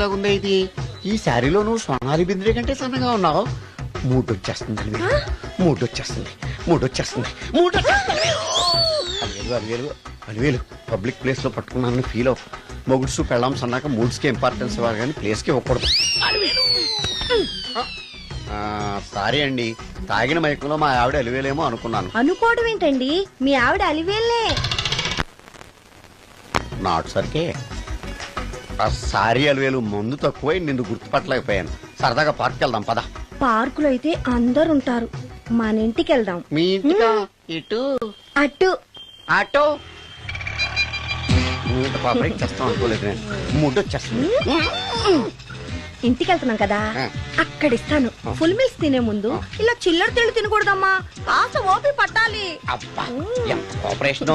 లాగా ఉంది ఇది. ఈ శారీలో నువ్వు సోనాలి బింద్రే కంటే సన్నగా ఉన్నావు. మూడు వచ్చేస్తుంది అలివేలు, మూడు వచ్చేస్తుంది, మూడు వచ్చేస్తుంది, మూడు వచ్చేస్తుంది. అలివేలు అలివేలు అలివేలు పబ్లిక్ ప్లేస్ లో పట్టుకున్నాను ఫీల్ అవ్వ. మొగుడ్సు పెళ్ళాం సన్నాక మూడ్స్ కి ఇంపార్టెన్స్ ఇవ్వాలి కానీ ప్లేస్ కి ఇవ్వకూడదు. సారీ అండి, తాగిన మైకంలో మా ఆవిడ అలివేలేమో అనుకున్నాను. అనుకోవడం ఏంటండి, మీ ఆవిడ అలివేలే. నాట్ సరికే సారీ అలివేలు, మందు తక్కువై నిన్ను గుర్తుపట్టలేకపోయాను. సరదాగా పార్క్ వెళ్దాం పద. పార్కులో అయితే అందరు ఉంటారు, మన ఇంటికి వెళ్దాం. మీ ఇంటికా? ఇటు అటు ఆటో పాపరికి చేస్తాం అనుకోలేదు నేను. ముడ్డు వచ్చేస్తుంది. ఇంటికి వెళ్తున్నాం కదా, అక్కడ ఇస్తాను. ఫుల్ మీల్స్ తినే ముందు ఇలా చిల్లర తెళ్ళు తినకూడదమ్మా, కాస్త ఓపి పట్టాలి. అబ్బా ఎంత కోఆపరేషన్.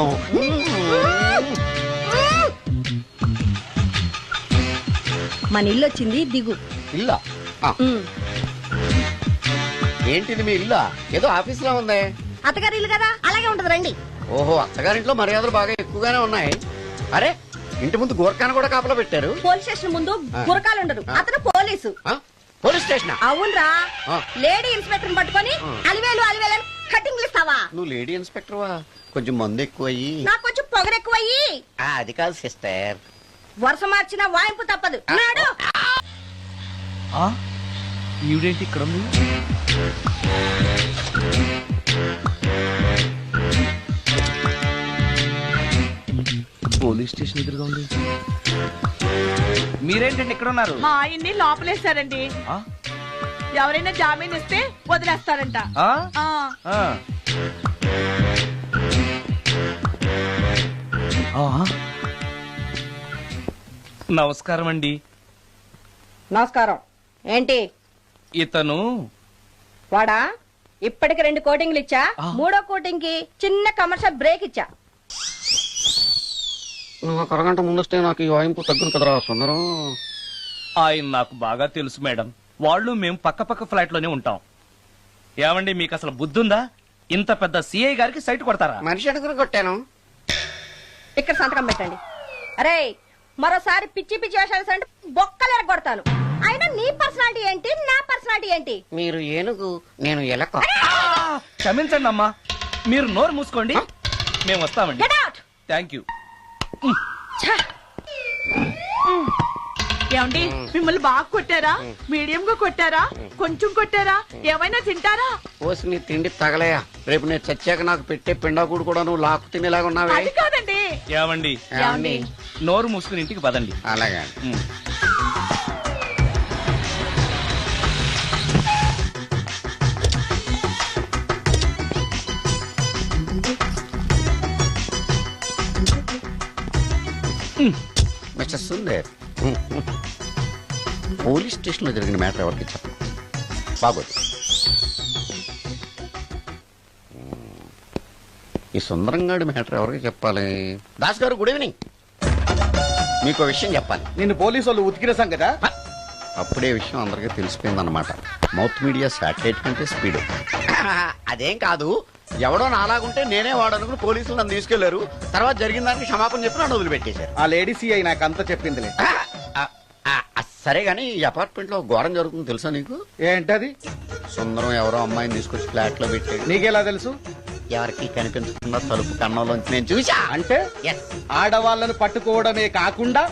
మన ఇల్లు వచ్చింది, దిగు. ఇల్లా? ఏంటిది మీ ఇల్లా? ఏదో ఆఫీస్ లో ఉంది. అత్తగారి ఇల్లు కదా, అలాగే ఉంటది, రండి. ఓహో, అత్తగారింట్లో మర్యాదలు బాగా ఎక్కువగానే ఉన్నాయి. అరే, ఇంటి ముందు గోర్ఖాన కూడా కాపలా పెట్టారు. పోలీస్ స్టేషన్ ముందు గురకాలు ఉండరు, అతను పోలీసు. Police station? అవునరా, లేడీ ఇన్స్పెక్టర్ పట్టుకొని అలివేలు అలివేలు కటింగ్ ఇస్తావా? నువ్వు లేడీ ఇన్స్పెక్టర్ వా? కొంచెం మందు ఎక్కువయ్యి. నాకు కొంచెం పొగరు ఎక్కువయ్యి. అది కాదు సిస్టర్, వరుస మార్చిన వాయింపు తప్పదు. నాడు ఈవిడేంటి ఇక్కడ ఉంది? పోలీస్ స్టేషన్ ఎదురుగా ఉంది. మీరేంటండి ఇక్కడ ఉన్నారు? మా ఆయన్ని లోపలేస్తారండి. ఎవరైనా జామీన్ ఇస్తే వదిలేస్తారంట. నమస్కారం అండి. నమస్కారం. ఏంటి ఇతను? వాడా, ఇప్పటికి 2 కోటింగ్లు ఇచ్చా, 3వ కోటింగ్ కి చిన్న కమర్షియల్ బ్రేక్ ఇచ్చా. నువ్వు ఒక అరగంట ముందు వస్తే నాకు ఈ వాయింపు తగ్గును కదరా సుందరం. ఆయన నాకు బాగా తెలుసు మేడం. వాళ్ళు మేము పక్క పక్క ఫ్లాట్ లోనే ఉంటాం. ఏమండి, మీకు అసలు బుద్ధుందా? ఇంత పెద్ద సిఐ గారికి సైట్ కొడతారా? మనిషి అడుగురు కొట్టాను. ఇక్కడ సంతకం పెట్టండి. అరే, మరోసారి పిచ్చి పిచ్చి వేషాలు అంటే బొక్కలు ఎరగొడతాను. అయినా నీ పర్సనాలిటీ ఏంటి, నా పర్సనాలిటీ ఏంటి? మీరు ఏనుగు, నేను ఎలక. క్షమించండి అమ్మా, మీరు నోరు మూసుకోండి, మేము వస్తామండి. Thank you. ఏమండి, మిమ్మల్ని బాగా కొట్టారా, మీడియం గా కొట్టారా, కొంచెం కొట్టారా, ఏమైనా తింటారా? పోసి నీ తిండి తగలయా. రేపు నేను చచ్చాక నాకు పెట్టే పిండాకుడు కూడా నువ్వు లాక్కు తినేలాగా ఉన్నావే. అది కాదండి. ఏమండి, నోరు మూసుకుని ఇంటికి పదండి. అలాగే. మిస్టర్ సుందర్, పోలీస్ స్టేషన్ లో జరిగిన మ్యాటర్ ఎవరికి చెప్పండి. బాగోదు. ఈ సుందరంగాడి మ్యాటర్ ఎవరికి చెప్పాలి? దాస్ గారు, గుడ్ ఈవినింగ్. మీకు విషయం చెప్పాలి. నిన్ను పోలీసు వాళ్ళు ఉతికిన కదా? అప్పుడే విషయం అందరికీ తెలిసిపోయింది అనమాట. మౌత్ మీడియా శాటిలైట్ కంటే స్పీడ్. అదేం కాదు, ఎవడో నాలాగుంటే నేనే వాడనుకుని పోలీసులు నన్ను తీసుకెళ్లారు. తర్వాత జరిగిన దానికి క్షమాపణ చెప్పి నన్ను వదిలిపెట్టేశారు. ఆ లేడీ సిఐ నాకు అంతా చెప్పిందిలే. సరే గానీ ఈ అపార్ట్మెంట్ లో ఘోరం జరుగుతుంది తెలుసా నీకు? ఏంటది? సుందరం ఎవరో అమ్మాయిని తీసుకొచ్చి ఫ్లాట్ లో పెట్టాడు. నీకెలా తెలుసు? ఎవరికి కనిపించకుండా తలుపు కన్నంలోంచి నేను చూసా. అంటే ఆడవాళ్ళను పట్టుకోవడమే కాకుండా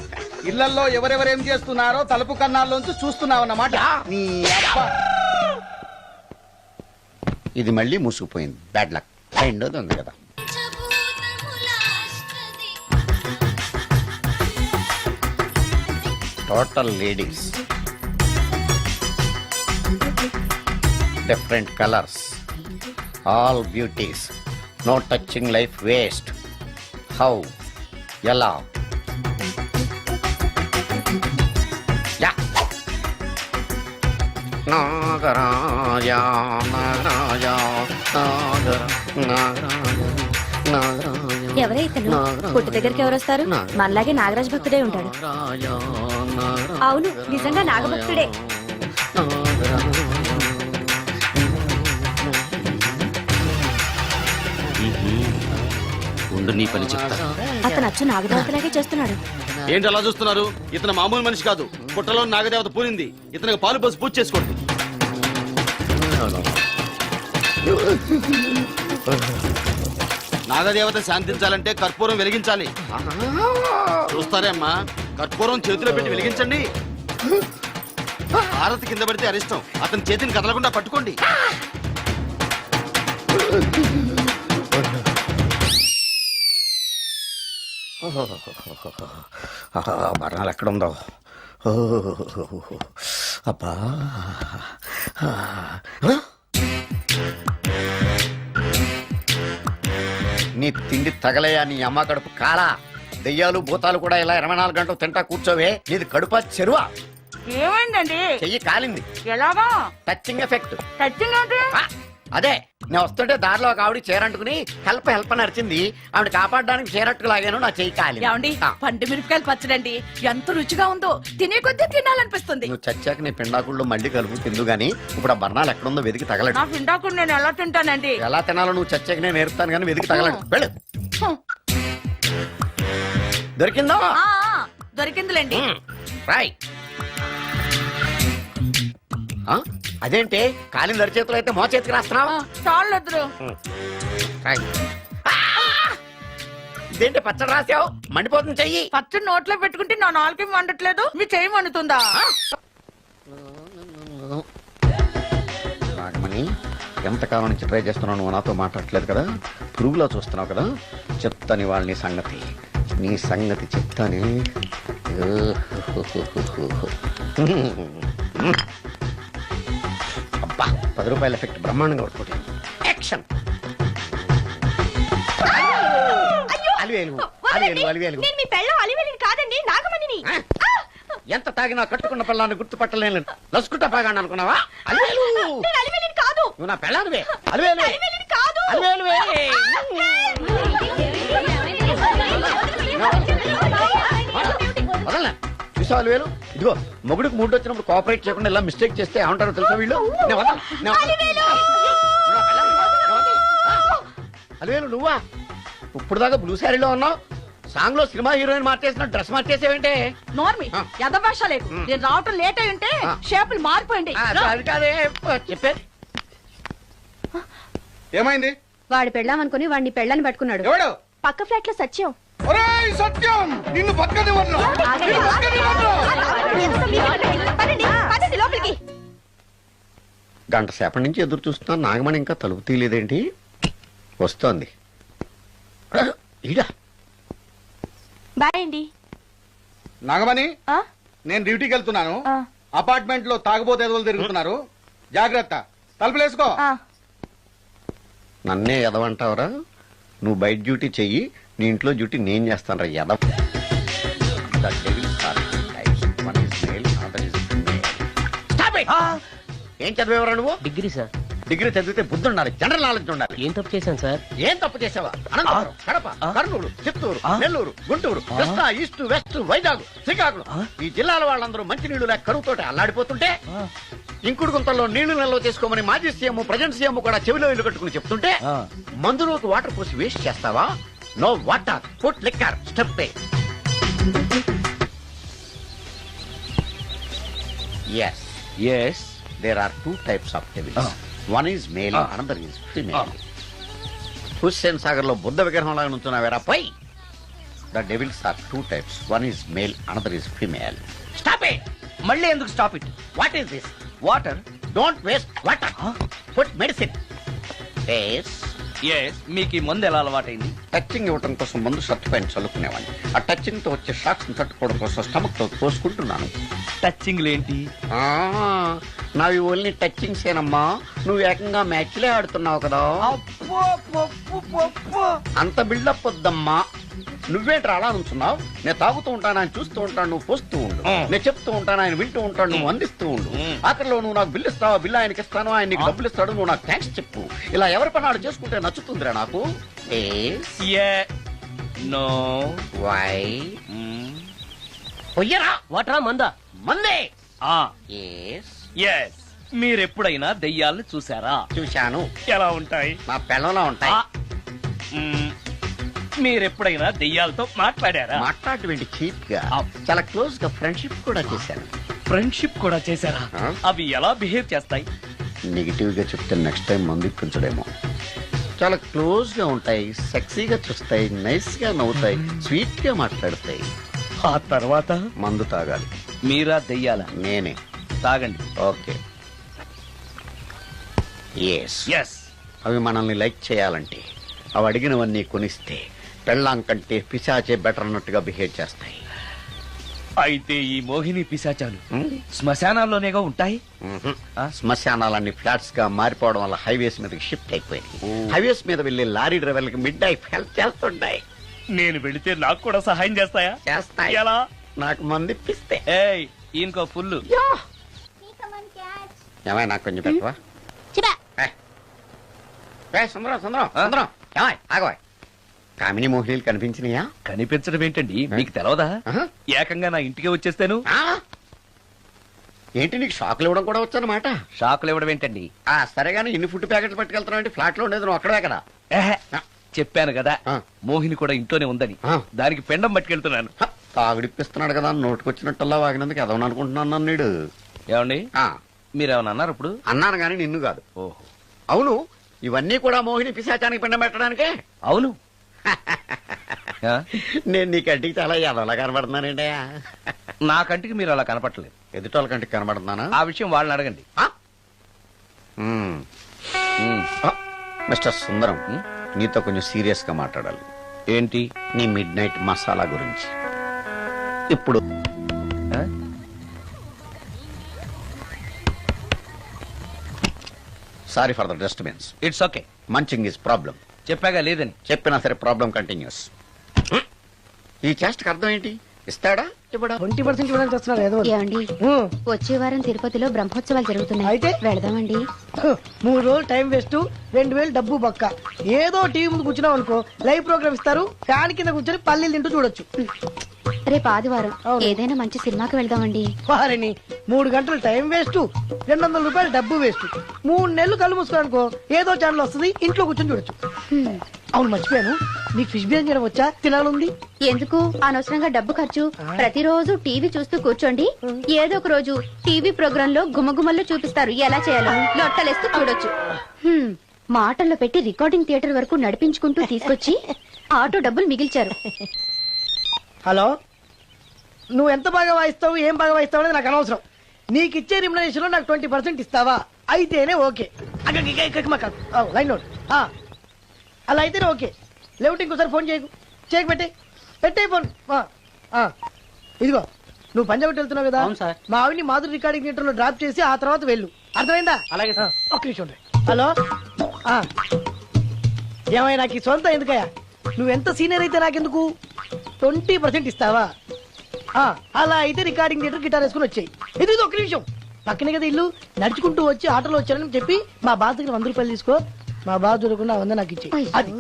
ఇళ్లలో ఎవరెవరేం చేస్తున్నారో తలుపు కన్నాల్లోంచి చూస్తున్నావన్నమాట. నీ అబ్బా. ఇది మళ్ళీ మూసుకుపోయింది. Bad luck. రెండోది ఉంది కదా. Total ladies, different colours, all beauties, no touching life waste. How, ఎలా? నాగరాజా నాగరాజా ఎవరే ఇతను? పుట్టు దగ్గరికి ఎవరు వస్తారు? మనలాగే నాగరాజ భక్తుడే ఉంటాడు. అవును, నిజంగా నాగభక్తుడే. ముందు నీ పని చెప్తా. అతను అచ్చు నాగదేవతలాగే చేస్తున్నాడు. ఏంటి అలా చూస్తున్నారు? ఇతను మామూలు మనిషి కాదు. పుట్టలో నాగదేవత పూరింది. ఇతనికి పాలు పోసి పూజ చేసుకోండి. నాగదేవత శాంతించాలంటే కర్పూరం వెలిగించాలి. చూస్తారే అమ్మా, కర్పూరం చేతిలో పెట్టి వెలిగించండి. హారతి కింద పడితే అరిష్టం. అతని చేతిని కదలకుండా పట్టుకోండి. మరణాలు ఎక్కడుందో. అబ్బా, నీ తిండి తగలయా నీ అమ్మ కడుపు కాలా. దెయ్యాలు భూతాలు కూడా ఇలా 24 గంటలు తింటా కూర్చోవే. నీది కడుపా చెరువా? ఏమైందండి? చెయ్యి కాలింది. ఎలాగా? Touching effect. టచింగ్ అంటే? అదే, నేను వస్తుంటే దారిలో ఒక ఆవిడ చీరంటుకుని హెల్ప్ అని అరిచింది. ఆవిడ కాపాడడానికి చీరట్టుకు లాగాను, నా చెయ్యి కాలి. ఏమండి, పండు మిరపకాయలు పచ్చడండి ఎంత రుచిగా ఉందో, తినే కొద్దీ తినాలనిపిస్తుంది. నువ్వు చచ్చాక నీ పిండాకుళ్ళు మళ్ళీ కలుపు తిందు గానీ ఇప్పుడు ఆ బర్ణాలు ఎక్కడుందో వెతికి తగలడు. నా పిండాకుడు నేను ఎలా తింటానండి? ఎలా తినాలో నువ్వు చచ్చాక నేను నేర్పుతాను కానీ వెతికి తగలడు. వెళ్ళు. దొరికిందో? ఆ, దొరికిందిలేండి. రాయ్. అదేంటి కాలిన దరిచేతులు అయితే మో చేతికి రాస్తున్నావు? చాలు వద్దురు. ఇదేంటి పచ్చడి రాసావు? మండిపోతుంది చెయ్యి. పచ్చడి నోట్లో పెట్టుకుంటే నా నాలుగేం వండట్లేదు, మీ చెయ్యి వండుతుందా? నాగమణి, ఎంతకాలం నుంచి ట్రై చేస్తున్నావు, నువ్వు నాతో మాట్లాడట్లేదు కదా, పురుగులో చూస్తున్నావు కదా, చెప్తాను ఇవాళ నీ సంగతి చెప్తాను. అబ్బా, 10 రూపాయల ఎఫెక్ట్ బ్రహ్మాండంగా కొట్టుకుంటాను. యాక్షన్. అలివేలు. నేను మీ పెళ్ళం అలివేలిని కాదండి, నాగమణిని. ఎంత తాగినా కట్టుకున్న పిల్లాన్ని గుర్తుపట్టలేను. లసుకుంటా పాగాను అనుకున్నావా? అలివేలు. నేను అలివేలిని కాదు. నువ్వు నా పిల్లానివే. అలివేలు. అలివేలిని కాదు. అలివేలువే. వదలనా? చూసావు అలివేలు? ఇదిగో మొగుడికి మూడు వచ్చినప్పుడు కోఆపరేట్ చేయకుండా ఇలా మిస్టేక్ చేస్తే ఏమంటారో తెలుసా వీళ్ళు? అలివేలు నువ్వా? ఇప్పుడు దాకా బ్లూ శారీలో ఉన్నావు, సాంగ్ లో సినిమా హీరోయిన్ మార్చేసిన డ్రెస్ మార్చేసేవేంటే? నోర్మి, యథభాష లేదు. నేను రావటం లేట్ అయి ఉంటే షేపులు మారిపోయింది. అది కాదే చెప్పేది. ఏమైంది? వాడి పెళ్ళామనుకుని వాడిని పెళ్ళని పట్టుకున్నాడు. ఎవడు? పక్క ఫ్లాట్ లో సత్యం. ఒరేయ్ సత్యం, నిన్ను బతకనివ్వను. లోపలికి. గంట సేపటి నుంచి ఎదురు చూస్తున్నా, నాగమణి ఇంకా తలుపు తీయలేదేంటి? వస్తోంది. ఈడా బాయ్ అండి. నాగమణి, నేను డ్యూటీకి వెళ్తున్నాను. అపార్ట్మెంట్ లో తాగుబోతు ఎదవలు తిరుగుతున్నారు, జాగ్రత్త. తలుపులేసుకో. నన్నే ఎదవంటావరా? నువ్వు బయట డ్యూటీ చెయ్యి, నీ ఇంట్లో డ్యూటీ నేను చేస్తాను రా ఎదవ. ఏం చదివేవరా నువ్వు? Degree sir. డిగ్రీ చదివితే బుద్ధి ఉండాలి, జనరల్ నాలెడ్జ్ ఉండాలి. ఏం తప్పు చేశాను సార్? ఏం తప్పు చేసావా? అనంతపురం, కడప, కర్నూలు, చిత్తూరు, నెల్లూరు, గుంటూరు, కృష్ణా, ఈస్ట్, వెస్ట్, వైజాగ్, శ్రీకాకుళం, ఈ జిల్లాల వాళ్ళందరూ మంచినీళ్లు లేక కరువుతోటి అల్లాడిపోతుంటే ఇంకుడు గుంతల్లో నీళ్లు నిల్వ చేసుకోమని మాజీ సీఎం, ప్రజెంట్ సీఎం కూడా చెవిలో ఇల్లు కట్టుకుని చెప్తుంటే మందులోకి వాటర్ పోసి వేస్ట్ చేస్తావా? No water, put liquor, step. Yes, there are 2 types of devils. One is male, another is female. Hussain Sagar లో బుద్ధ విగ్రహం లాగా నుంచున్నావేరా పై. The devils are 2 types. One is male, another is female. Stop it! మళ్ళీ ఎందుకు stop it? What is this? Water. Don't waste water. Put medicine. Yes. మీకు ఈ మందు ఎలా అలవాటైంది? టచింగ్ ఇవ్వడం కోసం ముందు షర్ట్ పైన చల్లుకునేవాడిని. ఆ టచింగ్ తో వచ్చే షాక్స్ ని తట్టుకోవడం కోసం స్టమక్ తో పోసుకుంటున్నాను. టచింగ్ లేంటి? నావి ఓన్లీ టచింగ్స్ ఏనమ్మా. నువ్వు ఏకంగా మ్యాచ్లే ఆడుతున్నావు కదా. అంత బిల్డప్ వద్దమ్మా. నువ్వేంట్రా అలా నుంచున్నావు? నేను తాగుతూ ఉంటాను, ఆయన చూస్తూ ఉంటాను, నువ్వు పోస్తూ ఉండు. నేను చెప్తూ ఉంటాను, ఆయన వింటూ ఉంటాడు, నువ్వు అందిస్తూ ఉండు. ఆఖరిలో నువ్వు నాకు బిల్లు ఇస్తావా, బిల్లు ఆయనకి ఇస్తాను, ఆయన నీకు డబ్బులు ఇస్తాడు, నువ్వు నాకు థ్యాంక్స్ చెప్పు. ఇలా ఎవరి పని ఆడు చేసుకుంటే నచ్చుతుందిరా నాకు. నో. వై? పొయ్యరా. వాటరా మందా? మందే. మీరెప్పుడైనా దెయ్యాలను చూసారా? చూశాను. ఎలా ఉంటాయి? నా పిల్లలా ఉంటాయి. మీరెప్పుడైనా దెయ్యాలతో మాట్లాడారా? మాట్లాడేటువంటి చీప్ గా ఆ. చాలా క్లోజ్ గా ఫ్రెండ్షిప్ కూడా చేశాను. ఫ్రెండ్షిప్ కూడా చేశారా? ఆ. అవి ఎలా బిహేవ్ చేస్తాయి? నెగిటివ్ గా చెప్తే నెక్స్ట్ టైం మందు ఇప్పించడేమో. చాలా క్లోజ్ గా ఉంటాయి, సెక్సీగా చూస్తాయి, నైస్ గా నవ్వుతాయి, స్వీట్ గా మాట్లాడతాయి. ఆ తర్వాత మందు తాగాలి. మీరా దెయ్యాల? నేనే. తాగండి. ఓకే. ఎస్. ఎస్. అవి మనల్ని లైక్ చేయాలంటే అవి అడిగినవన్నీ కొనిస్తే పెళ్ళాం కంటే పిశాచే బెటర్ అన్నట్టుగా బిహేవ్ చేస్తాయి. అయితే ఈ మోహిని పిశాచాలు హ్మ్? శ్మశానాల్లోనేగా ఉంటాయి? మ్మ్హ్. ఆ? శ్మశానాలన్నీ ఫ్లాట్స్ గా మారిపోవడం వల్ల హైవేస్ మీదకి షిఫ్ట్ అయిపోయింది. ఓ. హైవేస్ మీద వెళ్లే లారీ డ్రైవర్లకి మిడ్ నైట్ హెల్ప్ చేస్తుంటాయి. నేను వెళితే నాకు కూడా సహాయం చేస్తాయా? చేస్తాయి. ఎలా? నాకు మంది ఇప్పిస్తే. ఏయ్ ఈయనకో ఫుల్. ఏమై నాకు కొంచెం పెట్టవా? సుందరం సుందరం ఆ? సుందరం ఏమై ఆగవాయ్. కామిని మోహినీలు కనిపించినాయా? కనిపించడం ఏంటండి, మీకు తెలవదా? ఆహా. ఏకంగా నా ఇంటికి వచ్చేస్తాను. ఆ? ఏంటి నీకు షాకులు ఇవ్వడం కూడా వచ్చానమాట? షాకులు ఇవ్వడం ఏంటండి? సరేగాని ఇన్ని ఫుడ్ ప్యాకెట్లు పట్టుకెళ్తున్నావు అంటే ఫ్లాట్ లో ఉండేది నువ్వు అక్కడే కదా. ఏహే, చెప్పాను కదా ఆ. మోహిని కూడా ఇంట్లోనే ఉందని. ఆ. దానికి పెండం పట్టుకెళ్తున్నాను. తాగుడిప్పిస్తున్నాడు కదా నోటుకొచ్చినట్టల్లా వాగినందుకు ఎదవని అనుకుంటున్నాను నీడు. ఏమండి మీరేమన్నా అన్నారు ఇప్పుడు? అన్నాను గాని నిన్ను కాదు. ఓహో అవును, ఇవన్నీ కూడా మోహిని పిశాచానికి పిండం పెట్టడానికే. అవును. ఆ? నేను నీ కంటికి చాలా ఎదవలా కనబడుతున్నానండి. నా కంటికి మీరు అలా కనపట్లేదు. ఎదుటోళ్ళ కంటికి కనబడుతున్నానా? ఆ విషయం వాళ్ళని అడగండి. ఆ? మ్మ్. ఉమ్. ఆ, మిస్టర్ సుందరం, నీతో కొంచెం సీరియస్ గా మాట్లాడాలి. ఏంటి? నీ మిడ్ నైట్ మసాలా గురించి. ఇప్పుడు ఆ? Sorry for the disturbance. It's okay. Munching is problem. చెప్పాగా లేదని. చెప్పినా సరే ప్రాబ్లం కంటిన్యూస్. ఈ చేష్టకి అర్థం ఏంటి? ఇస్తాడా ఇవ్వడా? 20% ఇవ్వడానికి వస్తున్నారు ఏదో ఏమండి వచ్చే వారం తిరుపతిలో బ్రహ్మోత్సవాలు జరుగుతున్నాయి. అయితే? వెళదామండి. 3 రోజులు టైం వేస్ట్, 2000 డబ్బు బొక్క. ఏదో టీవీ ముందు కూర్చున్నాం అనుకో, లైవ్ ప్రోగ్రామ్ ఇస్తారు, ఫ్యాన్ కింద కూర్చొని పల్లీలు తింటూ చూడొచ్చు. రేపు ఆదివారం అవును. ఏదైనా మంచి సినిమాకి వెళ్దామండి. వారిని 3 గంటలు టైం వేస్ట్, 200 రూపాయలు డబ్బు వేస్ట్. 3 నెలలు కళ్ళు మూసుకోనుకో ఏదో ఛానల్ వస్తుంది, ఇంట్లో కూర్చొని చూడొచ్చు. హ్మ్. అవును మర్చిపోయాను, నీకు ఫిష్ బిర్యానీ చేయడం వచ్చా? తినాలుంది. ఎందుకు అనవసరంగా డబ్బు ఖర్చు? ప్రతిరోజు టీవీ చూస్తూ కూర్చోండి, ఏదో ఒక రోజు టీవీ ప్రోగ్రామ్ లో గుమ్మగుమ్మల్లో చూపిస్తారు ఎలా చేయాలో. లొట్టలేస్తూ చూడొచ్చు. హ్మ్. మాటల్లో పెట్టి రికార్డింగ్ థియేటర్ వరకు నడిపించుకుంటూ తీసుకొచ్చి ఆటో డబ్బులు మిగిల్చారు. హలో, నువ్వు ఎంత బాగా వాయిస్తావు, ఏం బాగా వాయిస్తావు అనేది నాకు అనవసరం. నీకు ఇచ్చే రిమ్యునరేషన్ లో నాకు 20% ఇస్తావా? అయితేనే ఓకే. Line note. అలా అయితేనే ఓకే. లేవుటి ఇంకోసారి ఫోన్ చేయకు పెట్టే ఫోన్. ఇదిగో నువ్వు పంజాబ్ వెళ్తున్నావు కదా, మా ఆవిడ్ని మాధురి రికార్డింగ్ థియేటర్ లో డ్రాప్ చేసి ఆ తర్వాత వెళ్ళు. అర్థమైందా? అలాగే. ఒక్క నిమిషం ఉండు. హలో, ఏమైనా నాకు ఈ సొంత ఎందుకయ్యా? నువ్వెంత సీనియర్ అయితే నాకెందుకు? 20% ఇస్తావా? అలా అయితే రికార్డింగ్ థియేటర్ గిటార్ వేసుకుని వచ్చాయి. ఇది ఒక్క నిమిషం, పక్కనే కదా ఇల్లు. నడుచుకుంటూ వచ్చి ఆటోలో వచ్చానని చెప్పి మా బాధ దగ్గర 100 రూపాయలు తీసుకో. మా బాధ దొరకకుండా 100 నాకు ఇచ్చేయి. అది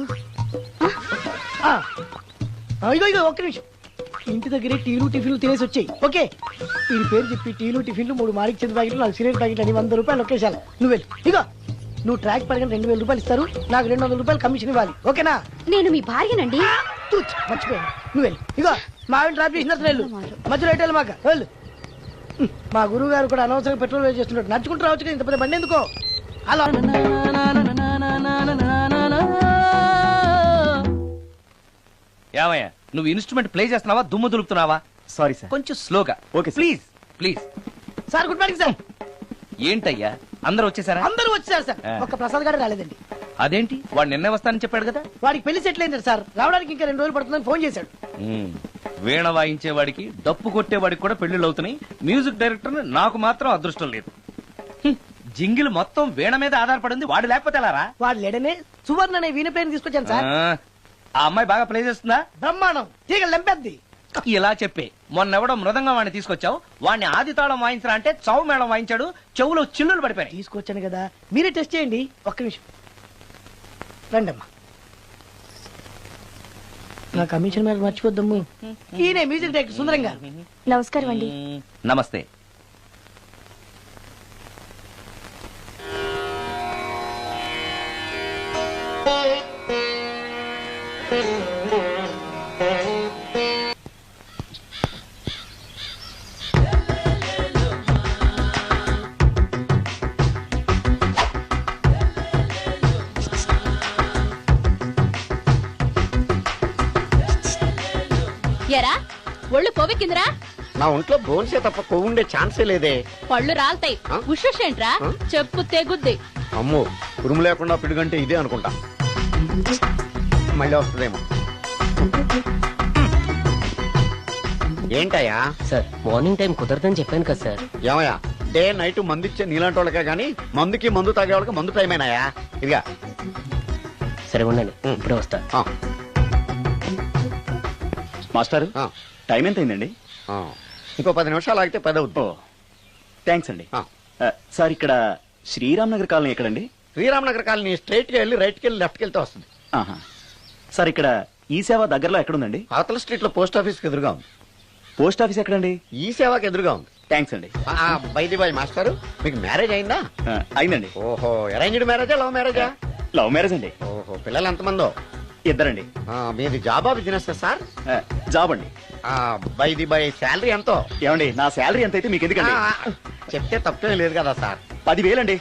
ఇగో ఒక్క నిమిషం. ఇంటి దగ్గరే టీలు టిఫిన్లు తినేసి వచ్చాయి. ఓకే, వీడి పేరు చెప్పి టీలు టిఫిన్లు 3 మారికి చెంది ప్యాకెట్లు, 4 సిగరెట్ ప్యాకెట్లు అని 100 రూపాయలు ఒకేసారి. నువ్వు వెళ్ళు. ఇగో నువ్వు ట్రాక్ పడగానే 2000 రూపాయలు ఇస్తారు, నాకు 200 రూపాయలు కమిషన్ ఇవ్వాలి. ఓకేనా? నేను మీ భార్యనండి. మర్చిపోయాను. నువ్వు వెళ్ళు. ఇగో మా ఆవిడ డ్రాప్ చేసిన వెళ్ళు, మధ్యలో ఎటు మాక వెళ్ళు. మా గురువు గారు కూడా అనవసరంగా పెట్రోల్ వేస్ట్ చేస్తున్నాడు. నడుచుకుంటూ రావచ్చు కదా, ఇంత పెద్ద బండి ఎందుకో. అలా ఏమయ్యా నువ్వు ఇన్స్ట్రుమెంట్ ప్లే చేస్తున్నావా, దుమ్ము దులుపుతున్నావా? Sorry sir. కొంచెం స్లోగా. Okay, please please. Sir good morning sir. ఏంటయ్యా అందరూ వచ్చేసారా? అందరూ వచ్చారు సార్, ఒక్క ప్రసాద్ గారు రాలేదండి. అదేంటి, వాడు నిన్నే వస్తానని చెప్పాడు కదా. వాడికి పెళ్లి సెటిల్ అయింది సార్, రావడానికి ఇంకా 2 రోజులు పడుతుందని ఫోన్ చేశాడు. వీణ వాయించేవాడికి డప్పు కొట్టేవాడికి కూడా పెళ్లిళ్ళు అవుతున్నాయి. మ్యూజిక్ డైరెక్టర్ నాకు మాత్రం అదృష్టం లేదు. జింగిల్ మొత్తం వీణ మీద ఆధారపడింది, వాడు లేకపోతే ఎలారా? వాడు లేడనే సువర్ణ అనే వీణ ప్లేయర్ తీసుకొచ్చాను సార్. ఆ అమ్మాయి బాగా ప్లే చేస్తుందా? బ్రహ్మాండం, తీగ లెంపెద్ది. ఇలా చెప్పే మొన్నెవడో మృదంగం వాడిని తీసుకొచ్చావు, వాడిని ఆది తాళం వాయించరా అంటే చౌ మేళం వాయించాడు, చెవులో చిల్లులు పడిపోయాయి. తీసుకొచ్చాను కదా, మీరే టెస్ట్ చేయండి. ఒక్క నిమిషం రండమ్మా. నా కమిషన్ మీద మర్చిపోద్దాము. ఈయనే మ్యూజిక్ డైరెక్టర్ సుందరం గారు. నమస్కారం అండి. నమస్తే. ఎరా ఒళ్ళు కొవ్వెక్కిందిరా? నా ఒంట్లో బోన్సే తప్ప కొవ్వు ఉండే ఛాన్సే లేదే. పళ్ళు రాల్తాయి. ఆ? ఉషేంట్రా? ఆ? చెప్పు తెగుద్ది. అమ్మో ఉరుము లేకుండా పిడుగంటే ఇదే అనుకుంటా. మళ్ళీ వస్తుందేమో. ఏంటయ్యా? సార్ మార్నింగ్ టైం కుదరదని చెప్పాను కదా సార్. ఏమయ్యా డే నైట్ మందు ఇచ్చే నీలాంటి వాళ్ళకే గానీ మందుకి మందు తాగే వాళ్ళకి మందు టైమేనాయా? ఇదిగా సరే ఉండండి, ఇప్పుడే వస్తా. ఆ, మాస్టర్ ఆ, టైం ఎంత అయిందండి? ఆ. ఇంకో 10 నిమిషాలు ఆగితే 10 అవుతుంది. థ్యాంక్స్ అండి. ఆ. సార్ ఇక్కడ శ్రీరామ్ నగర్ కాలనీ ఎక్కడండి? శ్రీరామనగర్ కాలనీ స్ట్రైట్ గా వెళ్ళి రైట్ కి వెళ్ళి లెఫ్ట్ కి వెళ్తే వస్తుంది. ఆహా. సార్ ఇక్కడ ఈ సేవ దగ్గరలో ఎక్కడుందండి? అవతల స్ట్రీట్ లో పోస్ట్ ఆఫీస్ కి ఎదురుగా ఉంది. పోస్ట్ ఆఫీస్ ఎక్కడండి? ఈ సేవకి ఎదురుగా ఉంది. థ్యాంక్స్ అండి. బైది బాయ్ మాస్టారు, మీకు మ్యారేజ్ అయిందా? అయిందండి. ఓహో, అరేంజ్డ్ మ్యారేజా లవ్ మ్యారేజా? లవ్ మ్యారేజ్ అండి. ఓహో, పిల్లలు ఎంతమందో? ఇద్దరండి. మీది జాబా బిజినెస్ సార్? జాబ్ అండి. బైది బై శాలరీ ఎంతో? ఏమండి నా శాలరీ ఎంత అయితే మీకు ఎందుకండి? చెప్తే తప్పేం లేదు కదా సార్. 10,000 అండి.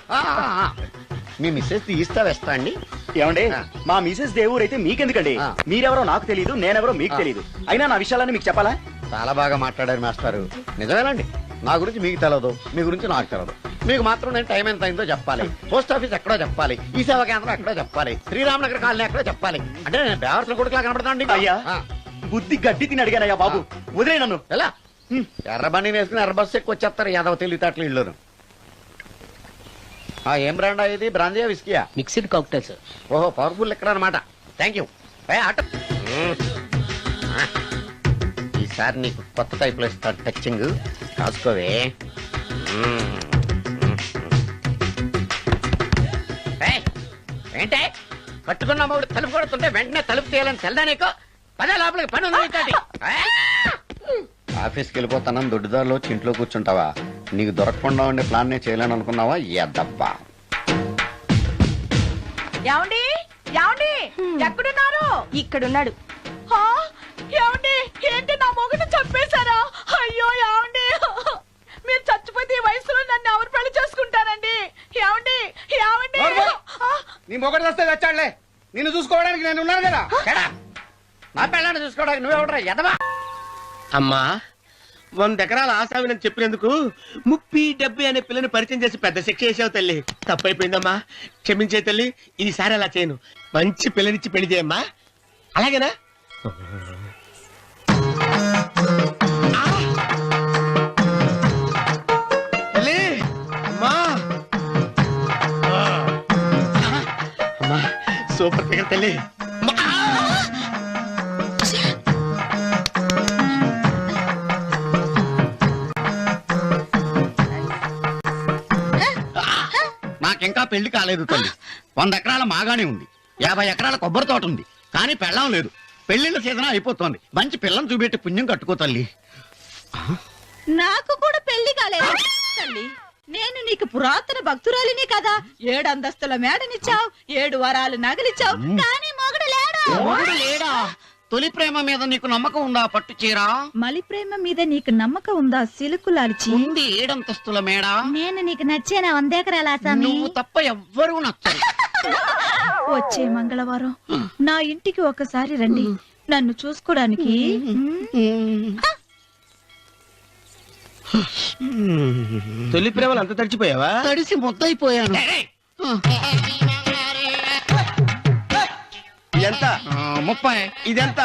మీ మిస్సెస్ తీస్తా వేస్తా అండి. ఏమండి ఆ. మా మిసెస్ దేవురు అయితే మీకెందుకండి? ఆ. మీరెవరో నాకు తెలియదు, నేనెవరో మీకు ఆ. తెలియదు. అయినా నా విషయాలన్నీ మీకు చెప్పాలా? చాలా బాగా మాట్లాడారు మాస్టారు. నిజమేనండి, నా గురించి మీకు తెలదు, మీ గురించి నాకు తెలదు. మీకు మాత్రం నేను టైం ఎంత అయిందో చెప్పాలి, పోస్ట్ ఆఫీస్ ఎక్కడో చెప్పాలి, ఈ సేవా కేంద్రం ఎక్కడో చెప్పాలి, శ్రీరామనగర్ కాలనీ ఎక్కడో చెప్పాలి. అంటే నేను బేవర్సల కొడుకులా కనబడతాను. అయ్యా బుద్ధి గడ్డి తిని అడిగానయ్యా బాబు, వదిలే నన్ను. ఎలా ఎర్రబండి వేసుకుని ఎర్ర బస్సు ఎక్కువ వచ్చేస్తారు యాదవ తెలివితేటలు ఇళ్ళను. ఏం బ్రాండా ఇది? బ్రాందియా విస్కియా? Mixed cocktail sir. ఓహో, పవర్ఫుల్ ఎక్కడ అనమాట. Thank you. ఆటో ఈసారి నీకు కొత్త టైప్ లో ఇస్తాడు టచ్చింగ్, కాసుకోవే. ఏంటే కట్టుకున్న మూడు తలుపు కొడుతుంటే వెంటనే తలుపు తీయాలని తెల్దా నీకు? పదే లోపలికి పని ఉంది నీతోటి. ఆఫీస్కి వెళ్ళిపోతానని దొడ్డిదారిలో ఇంట్లో కూర్చుంటావా? నీకు దొరకకుండా ఉండే ప్లాన్ నే చేయలేను అనుకున్నావా? ఎద్దబ్బా. ఏమండి ఏమండి ఎక్కడున్నారు? ఇక్కడున్నాడు. హా? ఏమండి ఏంటి నా మొగుడు చంపేశారా? అయ్యో ఏమండి, మీరు చచ్చిపోతే ఈ వయసులో నన్ను ఎవరు పెళ్లి చేసుకుంటారండి? ఏమండి ఏమండి? నీ మొగడు వస్తే వచ్చాడులే, నిన్ను చూసుకోవడానికి నేను ఉన్నాను కదా. నా పిల్లని చూసుకోవడానికి నువ్వెవడరా ఎదవా? అమ్మా 100 ఎకరాల ఆశావినని చెప్పినందుకు 30-70 అనే పిల్లని పరిచయం చేసి పెద్ద శిక్ష చేసావు తల్లి. తప్పైపోయిందమ్మా, క్షమించే తల్లి. ఈసారి అలా చేయను, మంచి పిల్లనిచ్చి పెళ్లి చేయమ్మా. అలాగేనా? తల్లి, అమ్మా. అమ్మా, సూపర్ ఫిగర్ తల్లి. నాకింకా పెళ్లి కాలేదు తల్లి. 100 ఎకరాల మాగానే ఉంది, 50 ఎకరాల కొబ్బరి తోట ఉంది, కానీ పెళ్ళం లేదు. పెళ్లిళ్ళ సీజన్ అయిపోతుంది. మంచి పిల్లని చూపెట్టి పుణ్యం కట్టుకో తల్లి. నాకు కూడా పెళ్లి కాలేదు తల్లి. నేను నీకు పురాతన భక్తురాలిని కదా. 7 అంతస్తుల మేడనిచ్చావు, 7 వరాలు నగలిచ్చావు, కానీ మొగుడు లేడు. మొగుడు లేడా? తొలి ప్రేమ మీద నీకు నమ్మకం ఉందా? పట్టు చీర మలి ప్రేమ మీద నీకు నమ్మకం ఉందా? సిలుకులాల్చి ఉంది 7 అంతస్తుల మేడ. నేను నీకు నచ్చేనా? 100 ఎకరాల ఆసామి. నువ్వు తప్ప ఎవ్వరూ నచ్చరు. వచ్చే మంగళవారం నా ఇంటికి ఒకసారి రండి, నన్ను చూసుకోడానికి. తొలి ప్రేమలు అంత తడిచిపోయావా? తడిసి ముద్దయిపోయాను. ఎంత? 30. ఇదెంత?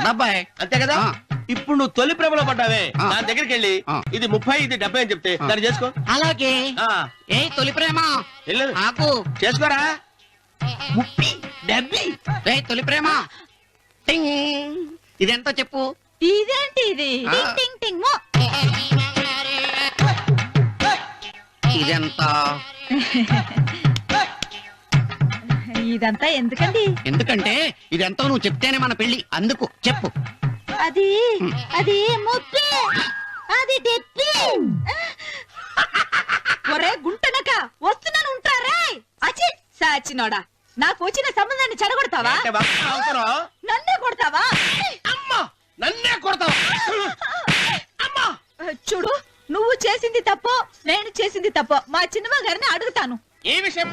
70. అంతే కదా. ఆ. ఇప్పుడు నువ్వు తొలి ప్రేమలో పడ్డావే, ఆ. నా దగ్గరికి వెళ్ళి ఆ. ఇది 30 ఇది 70 అని చెప్తే దాన్ని చేసుకో. అలాగే. ఆ, ఏ తొలి ప్రేమ వెళ్ళు. నాకు చేసుకోరా. 30, 70. ఏ తొలి ప్రేమ టింగ్. ఇదెంత చెప్పు? ఇదేంటి ఇది? ఆ. టింగ్ టింగ్ టింగ్ మో. ఇదెంత? ఇదంతా ఎందుకండి? ఎందుకంటే ఇదెంతో నువ్వు చెప్తేనే మన పెళ్లి. అందుకు చెప్పు. అది అది ముప్పి, అది డెప్పి. ఒరే గుంటనక వస్తున్నాను, ఉంటారా? అచి సాచినోడా, నాకు వచ్చిన సంబంధాన్ని చెడగొడతావా? అంటే బాగా అవసరం. నన్నే కొడతావా? అమ్మా, నన్నే కొడతావా? అమ్మా, చూడు, నువ్వు చేసింది తప్పో నేను చేసింది తప్పో మా చిన్నమ్మ గారిని అడుగుతాను. ఈ విషయం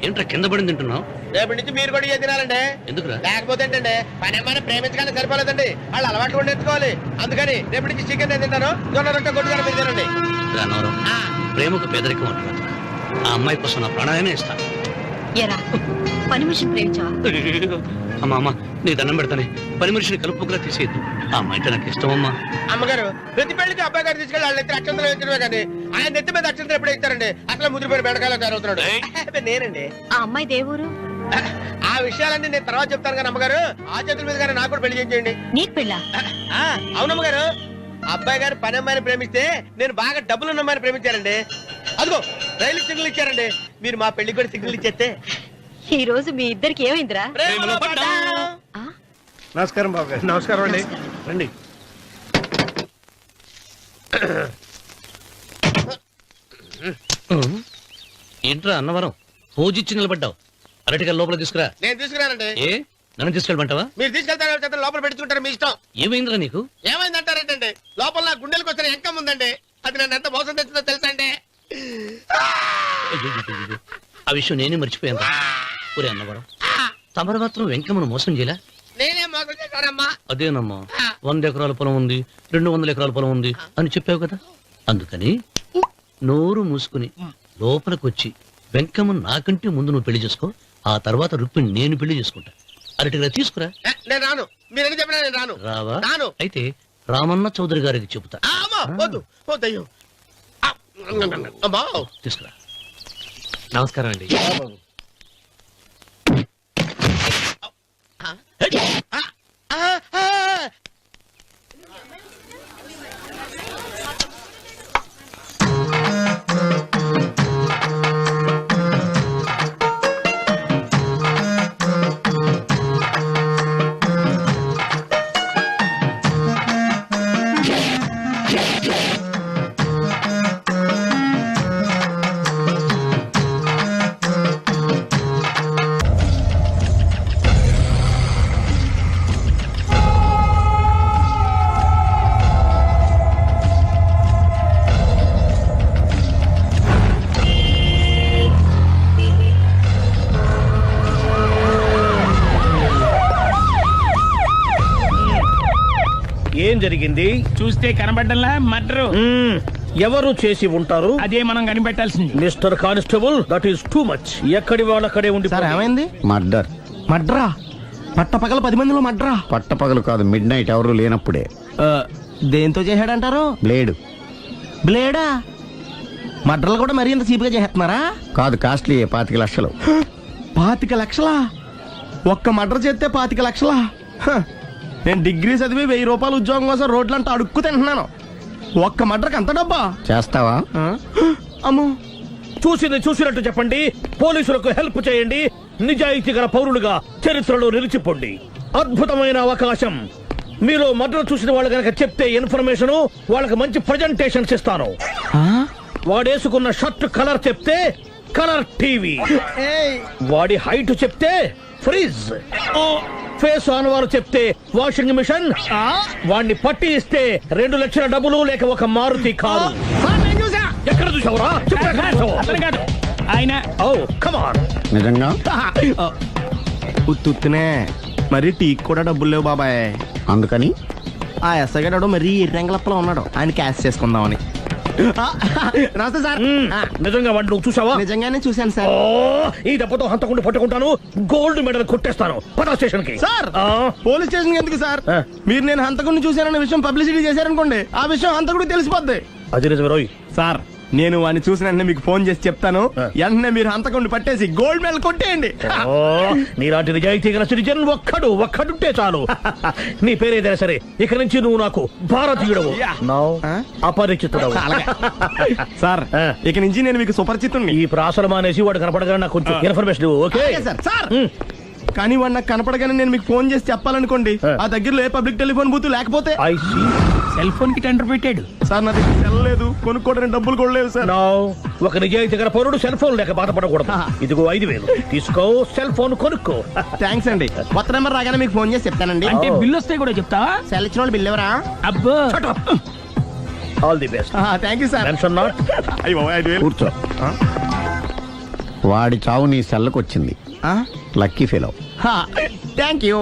ఏంట్రా కింద పడింది తింటున్నావు? రేపటి నుంచి మీరు కూడా ఇదే తినాలండి. ఎందుకురా? లేకపోతే ఏంటండి పని ఏమైనా ప్రేమించడానికి సరిపోలేదండి, వాళ్ళు అలవాట్లు కూడా నేర్చుకోవాలి. అందుకని రేపటి నుంచి చికెన్ నేను తింటాను, జొన్న రొట్టె కొట్టుకొని మీరు తినండి. అన్నవరం, ప్రేమకు పేదరికం అంటారు. ఆ అమ్మాయి కోసం నా ప్రాణాలనే ఇస్తాను. పని మనిషిని ప్రేమించావా? అమ్మా అమ్మ, నీ దండం పెడతానే, పని మనిషిని కలుపుకులా తీసేయద్దు. ఆ అమ్మాయి అంటే నాకు ఇష్టం అమ్మా. అమ్మగారు ప్రతి పెళ్లికి అబ్బాయి గారు తీసుకెళ్ళి వాళ్ళ ఎత్తి అక్షంతలు వేయించడమే కానీ ఆయన నెత్తి మీద అక్షంతలు ఎప్పుడే ఇస్తారండి. అసలు ముదిరిపోయిన బెడకాయలు తయారవుతున్నాడు. నేనండి. ఆ అమ్మాయి దేవురు ఆ విషయాలన్నీ నేను తర్వాత చెప్తాను కానీ అమ్మగారు, ఆ చేతుల మీద కానీ నాకు కూడా పెళ్లి చేయండి. నీకు పెళ్ళా? అవునమ్మగారు, అబ్బాయి గారు పని అమ్మాయిని ప్రేమిస్తే నేను బాగా డబ్బులున్న అమ్మాయిని ప్రేమించారండి. అదిగో రైలు సిగ్నల్ ఇచ్చారండి. మీరు మా పెళ్లికి కూడా సిగ్నల్ ఇచ్చేస్తే ఈ రోజు మీ ఇద్దరికి ఏమైందిరా? నమస్కారం బాబు గారు. నమస్కారం అండి. రండి. ఏంట్రా అన్నవరం, పూజిచ్చి నిలబడ్డావు? అరటిగా లోపల తీసుకురా. నేను తీసుకురానండి. ఏ నన్ను తీసుకెళ్ళమంటావా? మీరు తీసుకెళ్తారు లోపల పెట్టుకుంటారు, మీ ఇష్టం. ఏమైందిరా నీకు? ఏమైందంటారేంటండి, లోపల నా గుండెలకు వచ్చిన ఎంకం ఉందండి. అది నన్ను ఎంత మోసం తెచ్చిందో తెలుసా అండి. అయ్యో, ఆ విషయం నేనే మర్చిపోయాను. ఒరే అన్నవరం, తమరు మాత్రం వెంకమ్మను మోసం చేయలే? నేనే మోసం చేశానమ్మా. అదేనమ్మా, 100 ఎకరాల పొలం ఉంది, 200 ఎకరాల పొలం ఉంది అని చెప్పావు కదా. అందుకని నోరు మూసుకుని లోపలికి వచ్చి వెంకమ్మను నాకంటే ముందు నువ్వు పెళ్లి చేసుకో. ఆ తర్వాత రుక్మిణి నేను పెళ్లి చేసుకుంటా. అరటిగా తీసుకురా. నేను రాను, మీరని చెప్పినా నేను రాను. రావా? రాను. అయితే రామన్న చౌదరి గారికి చెబుతా. వద్దు వద్దయ్యో. అమ్మా తీసుకురా. నమస్కారం అండి. ఏం జరిగింది? చూస్తే కనబడ్డంలా మర్డరు. ఎవరు చేసి ఉంటారు? అదే మనం కనిపెట్టాల్సింది. Mister constable, that is too much. ఎక్కడి వాళ్ళక్కడే ఉండి. ఏమైంది? మర్డర్. మడ్రా? పట్టపగల 10 మందిలో మడ్రా? పట్టపగలు కాదు, మిడ్ నైట్ ఎవరు లేనప్పుడే. దేంతో చేశాడంటారు? బ్లేడ్. బ్లేడా? మడ్రలు కూడా మరీ ఇంత చీప్ గా చేస్తున్నారా? కాదు, కాస్ట్లీ 25 లక్షలు. 25 లక్షలా? ఒక్క మడ్ర చేస్తే 25 లక్షలా? నేను డిగ్రీ చదివి 1000 రూపాయలు ఉద్యోగం కోసం రోడ్లంతా అడుక్కు తింటున్నాను. ఒక్క మడ్రకి అంత డబ్బా? చేస్తావా? అమ్మో. చూసింది చూసినట్టు చెప్పండి. పోలీసులకు హెల్ప్ చేయండి. నిజాయితీ గల పౌరులుగా చరిత్రలో నిలిచిపోండి. అద్భుతమైన అవకాశం. మీలో మర్డర్ చూసిన వాళ్ళు కనుక చెప్తే ఇన్ఫర్మేషన్, వాళ్ళకి మంచి ప్రజెంటేషన్స్ ఇస్తాను. వాడేసుకున్న షర్ట్ కలర్ చెప్తే కలర్ టీవీ, వాడి హైట్ చెప్తే ఫ్రిజ్, ఫేస్ ఆన్ వారు చెప్తే వాషింగ్ మిషన్, వాడిని పట్టి ఇస్తే 2 లక్షల డబ్బులు లేక ఒక మారుతి కారు. ఎక్కడ చూసావురా? ఆయన నిజంగా ఉత్తునే మరి టీకి కూడా డబ్బులు లేవు బాబాయ్. అందుకని ఆ ఎస్ఐ గారు మరీ ఎర్రంగలప్పలో ఉన్నాడు, ఆయన క్యాష్ చేసుకుందామని. నమస్తే సార్. నిజంగా వాడిని నువ్వు చూసావా? నిజంగానే చూశాను సార్. ఈ దెబ్బతో హంతకుండా పట్టుకుంటాను, గోల్డ్ మెడల్ కొట్టేస్తాను. పద స్టేషన్ కి. సార్, పోలీస్ స్టేషన్ ఎందుకు సార్? మీరు నేను హంతకుడిని చూశానన్న విషయం పబ్లిసిటీ చేశారనుకోండి, ఆ విషయం హంతకుడికి తెలిసిపోద్ది. అది నిజమే రోయ్. సార్, నేను వాడిని చూసిన వెంటనే మీకు ఫోన్ చేసి చెప్తాను. వెంటనే మీరు హంతకుడిని పట్టేసి గోల్డ్ మెడల్ కొట్టేయండి. నీలాంటి నిజాయితీ గల సిటిజన్ ఒక్కడుంటే చాలు. నీ పేరేదైనా సరే, ఇక నుంచి నువ్వు నాకు భారతీయుడవు, అపరిచితుడవు. సార్, ఇక నుంచి నేను మీకు సుపరిచితుడిని. ఈ ప్రాసలు మానేసి వాడు కనపడగానే నాకు కొంచెం ఇన్ఫర్మేషన్. Okay sir. కానీ వాడు నాకు కనపడగానే నేను మీకు ఫోన్ చేసి చెప్పాలనుకోండి, ఆ దగ్గరలో ఏ పబ్లిక్ టెలిఫోన్ బూత్ లేకపోతే. సెల్ ఫోన్ కి టెండర్ పెట్టాడు సార్. నా దగ్గర సెల్ లేదు, కొనుక్కోవడానికి డబ్బులు కూడా లేవు సార్. ఒక నిజాయితీ గల పౌరుడు సెల్ ఫోన్ లేక బాధపడకూడదు. ఇదిగో 5000 తీసుకో, సెల్ ఫోన్ కొనుక్కో. థ్యాంక్స్ అండి. కొత్త నెంబర్ రాగానే మీకు ఫోన్ చేసి చెప్తానండి. అంటే బిల్ వస్తే కూడా చెప్తావా? సెల్ ఇచ్చిన వాళ్ళు బిల్ ఎవరా? అబ్బో. All the best. Thank you sir. Mention not. కూర్చో. వాడి చావు నీ సెల్లకు వచ్చింది. Lucky fellow. Thank you.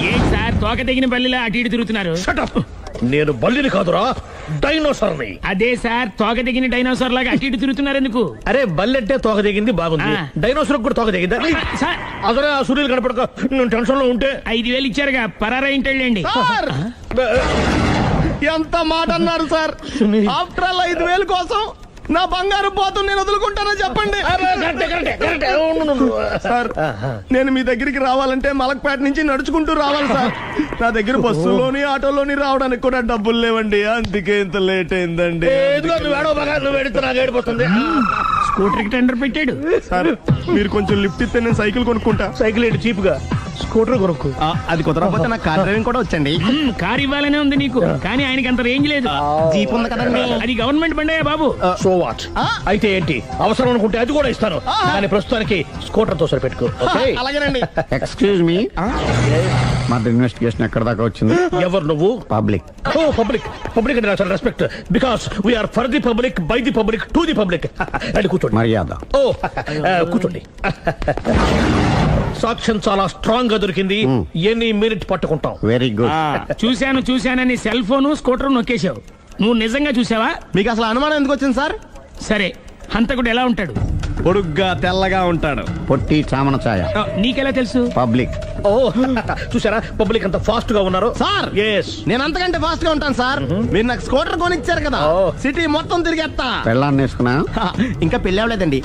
ఏం సార్ తోక తెగిన బల్లిలా అటు ఇటు తిరుగుతున్నారు? నేను బల్లిని కాదురా, డైనోసార్ని. అదే సార్ తోక తెగిన డైనోసార్ లాగా అటు ఇటు తిరుగుతున్నారు ఎందుకు? అరే బల్లెట్టే తోక దిగింది బాగుంది, డైనోసార్ కూడా తోక దిగిందా? సార్ అదరే ఆ సూర్యులు కనపడక నేను టెన్షన్ లో ఉంటే 5,000 ఇచ్చారుగా పరారా ఇంటండి. సార్ ఎంత మాట అన్నారు సార్? ఆఫ్టర్ ఆల్ 5,000 కోసం నా బంగారు పోతుంది నేను వదులుకుంటానో చెప్పండి. సార్ నేను మీ దగ్గరికి రావాలంటే మలక్పేట నుంచి నడుచుకుంటూ రావాలి సార్. నా దగ్గర బస్సులోని ఆటోలోని రావడానికి కూడా డబ్బులు లేవండి, అందుకే ఇంత లేట్ అయిందండి. స్కూటర్ కి టెండర్ పెట్టాడు. సార్ మీరు కొంచెం లిఫ్ట్ ఇస్తే నేను సైకిల్ కొనుక్కుంటా. సైకిల్ ఏంటి చీప్ గా, స్కూటర్ కొనుక్కు. అది కుదరకపోతే నాకు కార్ డ్రైవింగ్ కూడా వచ్చండి. కార్ ఇవ్వాలనే ఉంది నీకు, కానీ ఆయనకి అంత రేంజ్ లేదు. జీప్ ఉంది కదండి. అది గవర్నమెంట్ బండే బాబు. So what? అయితే ఏంటి, అవసరం అనుకుంటే అది కూడా ఇస్తాను, కానీ ప్రస్తుతానికి స్కూటర్ తో సరిపెట్టుకో. అలాగేనండి. ఎక్స్క్యూజ్ మీ, మర్డర్ ఇన్వెస్టిగేషన్ ఎక్కడ దాకా వచ్చింది? ఎవరు నువ్వు? పబ్లిక్. ఓ పబ్లిక్. పబ్లిక్ అంటే చాలా respect, because we are for the public, by the public, to the public. అది కూర్చోండి. మర్యాద. ఓ కూర్చోండి. సాక్ష్యం చాలా స్ట్రాంగ్ గా దొరికింది, ఎన్ని మినిట్ పట్టుకుంటాం. Very good. చూశానని సెల్ ఫోను స్కూటర్ నొక్కేశావు. నువ్వు నిజంగా చూసావా? మీకు అసలు అనుమానం ఎందుకు వచ్చింది సార్? సరే, హంతకుడు ఎలా ఉంటాడు? పొడుగ్గా తెల్లగా ఉంటాడు. పొట్టి చామన ఛాయ. నీకెలా తెలుసు? పబ్లిక్. ఓ చూసారా పబ్లిక్ అంత ఫాస్ట్ గా ఉన్నారు. సార్ ఎస్, నేను అంతకంటే ఫాస్ట్ గా ఉంటాను సార్. మీరు నాకు స్కూటర్ కొనిచ్చారు కదా, సిటీ మొత్తం తిరిగేస్తా. పెళ్ళాన్ని వేసుకున్నా? ఇంకా పెళ్ళి అవ్వలేదండి.